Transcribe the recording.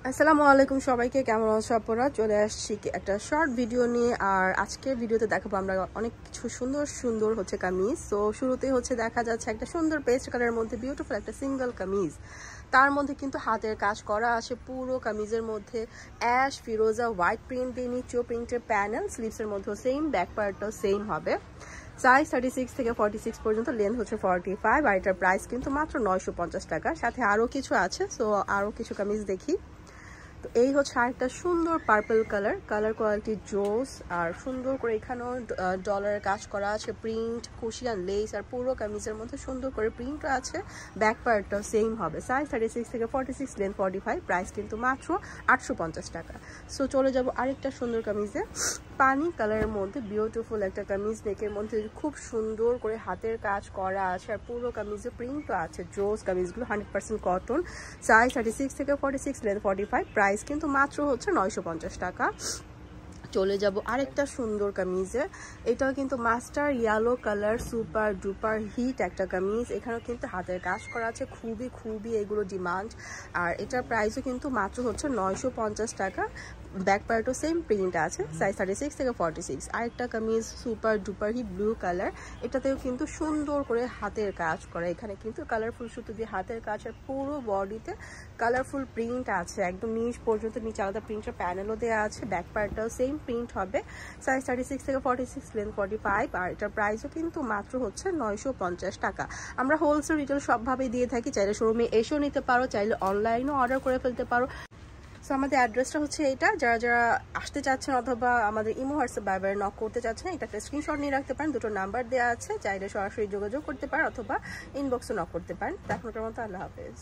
আসসালামু আলাইকুম সবাইকে, কেমন আছো আপনারা? চলে আসছি একটা শর্ট ভিডিও নিয়ে। আর আজকের ভিডিওতে দেখাবো আমরা অনেক কিছু সুন্দর সুন্দর হচ্ছে কামিজ। তো শুরুতে হচ্ছে দেখা যাচ্ছে একটা সুন্দর পেস্ট কালারের মধ্যে বিউটিফুল একটা সিঙ্গেল কামিজ, তার মধ্যে কিন্তু হাতের কাজ করা আছে। পুরো কামিজের মধ্যে অ্যাশ ফিরোজা হোয়াইট প্রিন্ট দিয়ে নিচেও প্রিন্টের প্যানেল, স্লিভসের মধ্যেও সেম, ব্যাক পার্টটাও সেম হবে। সাইজ 36 থেকে 46 পর্যন্ত, লেন্থ হচ্ছে 45। আর এটার প্রাইস কিন্তু মাত্র 950 টাকা। সাথে আরও কিছু আছে, সো আরও কিছু কামিজ দেখি। তো এই হচ্ছে আরেকটা সুন্দর পার্পল কালার কোয়ালিটি জোস। আর সুন্দর করে এখানেও ডলারের কাজ করা আছে, প্রিন্ট কুশিয়ান লেস, আর পুরো কামিজের মধ্যে সুন্দর করে প্রিন্ট আছে। ব্যাক পার্টটাও সেম হবে। সাইজ 36 থেকে 46, লেন্থ 45। প্রাইস কিন্তু মাত্র 850 টাকা। সো চলে যাব আরেকটা সুন্দর কামিজে। পানি কালারের মধ্যে বিউটিফুল একটা কামিজ, নেকের মধ্যে খুব সুন্দর করে হাতের কাজ করা আছে, আর পুরো কামিজে প্রিন্টও আছে। জোস কামিজগুলো 100% কটন। সাইজ 36 থেকে 46, লেন্থ 45। প্রাইস কিন্তু মাত্র হচ্ছে 950 টাকা। চলে যাব আরেকটা সুন্দর কামিজে। এটাও কিন্তু mustard yellow colour, super duper hit একটা কামিজ। এখানেও কিন্তু হাতের কাজ করা আছে, খুবই এগুলো ডিমান্ড। আর এটার প্রাইসও কিন্তু মাত্র হচ্ছে 950 টাকা। ব্যাক পার্টও সেম প্রিন্ট আছে। সাইজ 36 থেকে 46। আরেকটা কামিজ super duper hit blue colour, এটাতেও কিন্তু সুন্দর করে হাতের কাজ করা। এখানে কিন্তু কালারফুল সুতো দিয়ে হাতের কাজ, আর পুরো বডিতে কালারফুল প্রিন্ট আছে, একদম নিচ পর্যন্ত। নিচে আলাদা প্রিন্টের প্যানেলও দেওয়া আছে। ব্যাক পার্টটাও সেম প্রিন্ট হবে। সাইজ 36 থেকে 46, লেন্থ 45। আর এটার প্রাইসও কিন্তু মাত্র হচ্ছে 950 টাকা। আমরা হোলসেল রিটেল সবভাবেই দিয়ে থাকি। চাইলে শোরুমে এসেও নিতে পারো, চাইলে অনলাইনেও অর্ডার করে ফেলতে পারো। সো আমাদের অ্যাড্রেসটা হচ্ছে এটা। যারা আসতে চাচ্ছেন অথবা আমাদের ইমো হোয়াটসঅ্যাপ বারবার নক করতে চাচ্ছেন, এটা একটা স্ক্রিনশট নিয়ে রাখতে পারেন। দুটো নাম্বার দেওয়া আছে, চাইলে সরাসরি যোগাযোগ করতে পারেন অথবা ইনবক্সে নক করতে পারেন। এখনকার মতো আল্লাহ হাফেজ।